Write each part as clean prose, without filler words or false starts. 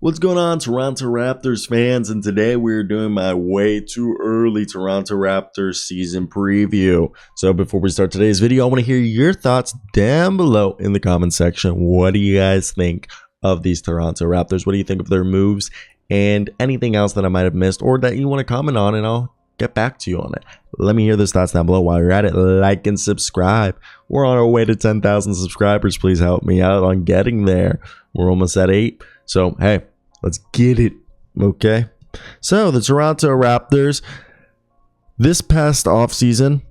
What's going on, Toronto Raptors fans? And today we're doing my way too early Toronto Raptors season preview. So before we start today's video, I want to hear your thoughts down below in the comment section. What do you guys think of these Toronto Raptors? What do you think of their moves and anything else that I might have missed or that you want to comment on, and I'll get back to you on it. Let me hear those thoughts down below. While you're at it, like and subscribe. We're on our way to 10,000 subscribers. Please help me out on getting there. We're almost at 8. So, hey, let's get it, okay? So, the Toronto Raptors, this past offseason,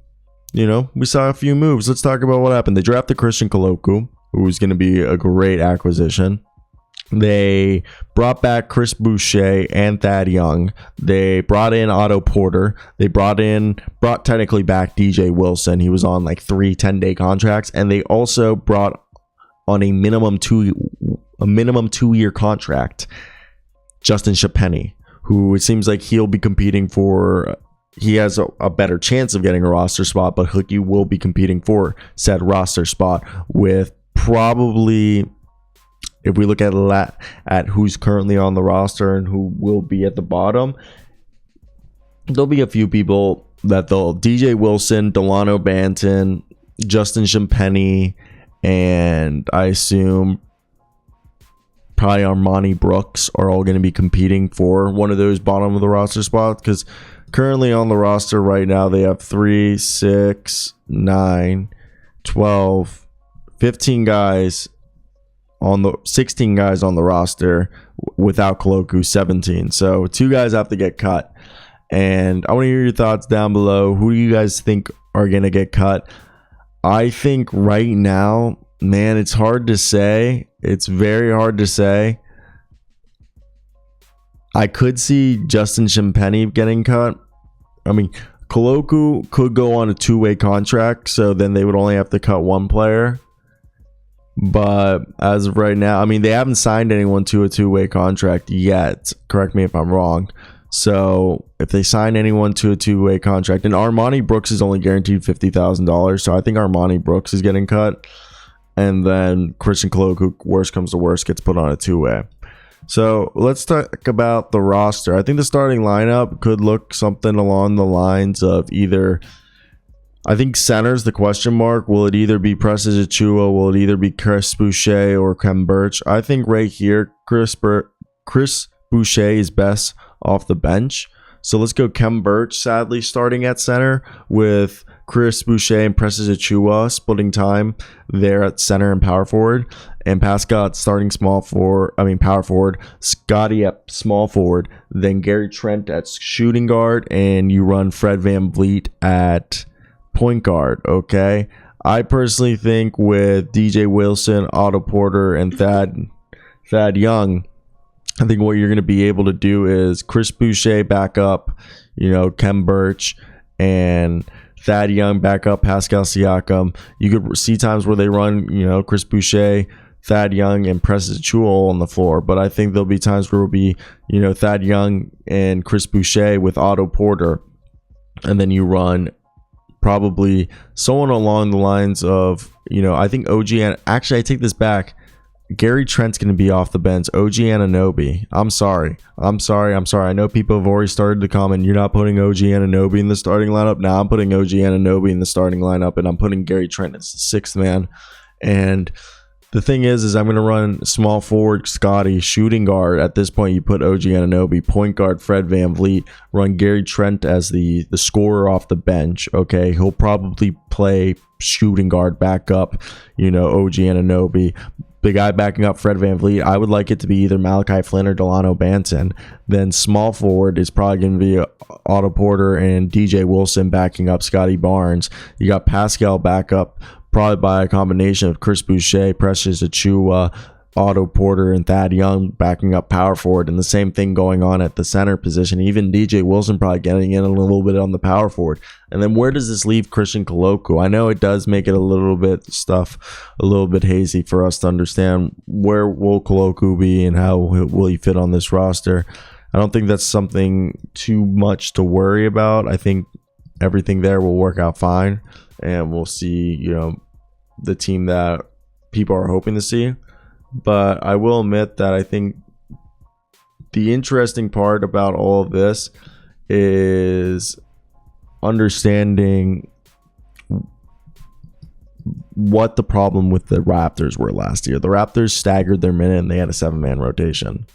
we saw a few moves. Let's talk about what happened. They drafted Christian Colocu, who's going to be a great acquisition. They brought back Chris Boucher and Thad Young. They brought in Otto Porter. They brought technically back DJ Wilson. He was on like 3 10-day contracts. And they also brought on a minimum 2-year contract Justin Shapeni, who it seems like he'll be competing for. He has a better chance of getting a roster spot, but he will be competing for said roster spot with probably, if we look at who's currently on the roster and who will be at the bottom, there'll be a few people that they'll DJ Wilson, Delano Banton, Justin Shapeni, and I assume probably Armani Brooks are all going to be competing for one of those bottom of the roster spots, because currently on the roster right now they have 3, 6, 9, 12, 15 guys on the 16 guys on the roster without Colocu, 17. So 2 guys have to get cut. And I want to hear your thoughts down below. Who do you guys think are going to get cut? I think right now, man, it's hard to say. It's very hard to say. I could see Justin Shapeni getting cut. I mean, Colocu could go on a 2-way contract, so then they would only have to cut one player. But as of right now, I mean, they haven't signed anyone to a 2-way contract yet. Correct me if I'm wrong. So if they sign anyone to a 2-way contract, and Armani Brooks is only guaranteed $50,000, so I think Armani Brooks is getting cut. And then Christian Colocu, worst comes to worst, gets put on a 2-way. So let's talk about the roster. I think the starting lineup could look something along the lines of either, I think center's the question mark. Will it either be Precious Achiuwa? Will it either be Chris Boucher or Khem Birch? I think right here, Chris Boucher is best off the bench. So let's go Khem Birch, sadly, starting at center with Chris Boucher and Precious Achiuwa splitting time there at center and power forward. And Pascal at starting power forward. Scotty at small forward. Then Gary Trent at shooting guard. And you run Fred VanVleet at point guard, okay? I personally think with DJ Wilson, Otto Porter, and Thad Young, I think what you're going to be able to do is Chris Boucher back up, Khem Birch, and Thad Young back up Pascal Siakam. You could see times where they run, Chris Boucher, Thad Young, and Precious Achiuwa on the floor. But I think there'll be times where it'll be, Thad Young and Chris Boucher with Otto Porter. And then you run probably someone along the lines of, I think OG, and actually I take this back. Gary Trent's going to be off the bench. OG Anunoby. I'm sorry. I know people have already started to comment, you're not putting OG Anunoby in the starting lineup. Now I'm putting OG Anunoby in the starting lineup, and I'm putting Gary Trent as the 6th man. And the thing is I'm going to run small forward Scotty, shooting guard. At this point, you put OG Anunoby, point guard Fred VanVleet, run Gary Trent as the scorer off the bench. Okay, he'll probably play shooting guard back up, OG Anunoby. The guy backing up Fred VanVleet, I would like it to be either Malachi Flynn or Delano Banton. Then small forward is probably going to be Otto Porter and DJ Wilson backing up Scotty Barnes. You got Pascal back up probably by a combination of Chris Boucher, Precious Achiuwa, Otto Porter, and Thad Young backing up power forward, and the same thing going on at the center position. Even DJ Wilson probably getting in a little bit on the power forward. And then where does this leave Christian Colocu? I know it does make it a little bit hazy for us to understand where will Colocu be and how will he fit on this roster. I don't think that's something too much to worry about. I think everything there will work out fine, and we'll see, the team that people are hoping to see. But I will admit that I think the interesting part about all of this is understanding what the problem with the Raptors were last year. The Raptors staggered their minute and they had a 7-man rotation.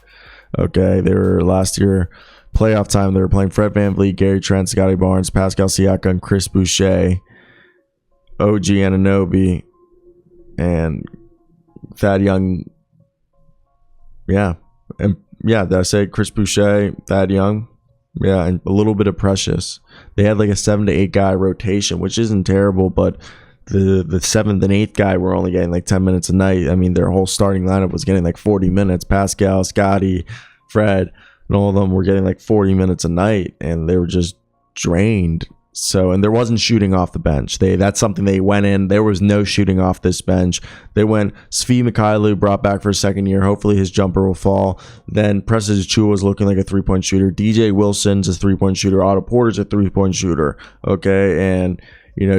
Okay, they were last year playoff time. They were playing Fred VanVleet, Gary Trent, Scotty Barnes, Pascal Siakam, Chris Boucher, OG Anunoby, and Thad Young. Yeah, and yeah, did I say Chris Boucher, Thad Young? Yeah, and a little bit of Precious. They had like a 7 to 8 guy rotation, which isn't terrible, but the 7th and 8th guy were only getting like 10 minutes a night. I mean, their whole starting lineup was getting like 40 minutes. Pascal, Scotty, Fred, and all of them were getting like 40 minutes a night, and they were just drained. So, and there wasn't shooting off the bench. That's something they went in. There was no shooting off this bench. They went Svi Mikhailuk, brought back for a second year. Hopefully his jumper will fall. Then Precious Achiuwa was looking like a 3-point shooter. DJ Wilson's a 3-point shooter. Otto Porter's a 3-point shooter. Okay, and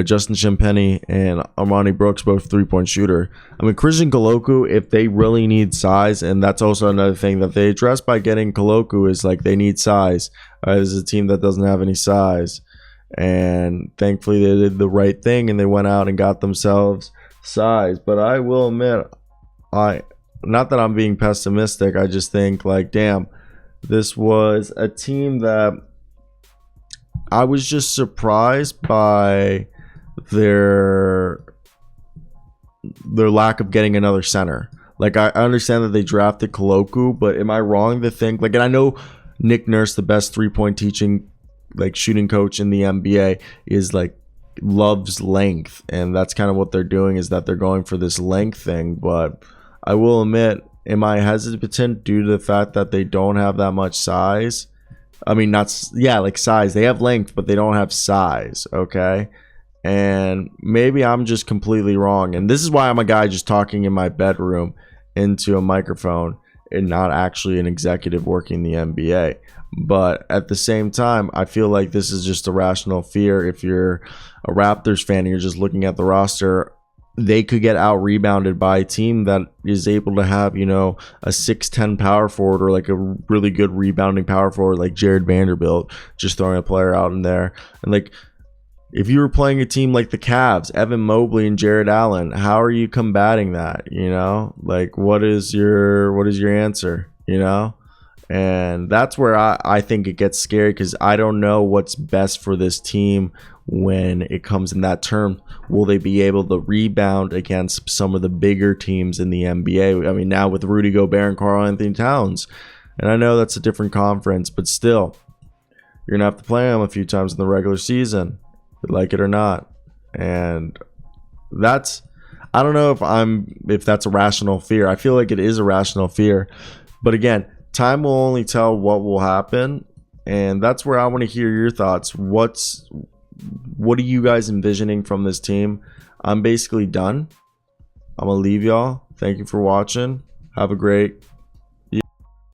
Justin Champagnie and Armani Brooks, both 3-point shooter. I mean, Christian Koloku, if they really need size, and that's also another thing that they addressed by getting Koloku, is like they need size. This is a team that doesn't have any size. And thankfully they did the right thing and they went out and got themselves size. But I will admit, not that I'm being pessimistic, I just think like, damn, this was a team that I was just surprised by their lack of getting another center. Like, I understand that they drafted Koloku, but am I wrong to think, like, and I know Nick Nurse, the best 3-point shooting coach in the NBA, is like loves length, and that's kind of what they're doing, is that they're going for this length thing. But I will admit, am I hesitant due to the fact that they don't have that much size? I mean, like size. They have length, but they don't have size, okay? And maybe I'm just completely wrong. And this is why I'm a guy just talking in my bedroom into a microphone and not actually an executive working the NBA. But at the same time, I feel like this is just a rational fear. If you're a Raptors fan and you're just looking at the roster, they could get out rebounded by a team that is able to have, a 6'10" power forward, or like a really good rebounding power forward like Jared Vanderbilt, just throwing a player out in there. And like, if you were playing a team like the Cavs, Evan Mobley and Jared Allen, how are you combating that? Like, what is your answer? And that's where I think it gets scary, because I don't know what's best for this team when it comes in that term. Will they be able to rebound against some of the bigger teams in the NBA? I mean, now with Rudy Gobert and Karl-Anthony Towns, and I know that's a different conference, but still, you're going to have to play them a few times in the regular season, like it or not. And that's, I don't know if that's a rational fear. I feel like it is a rational fear. But again, time will only tell what will happen, and that's where I want to hear your thoughts. What are you guys envisioning from this team? I'm basically done. I'm gonna leave y'all. Thank you for watching. Have a great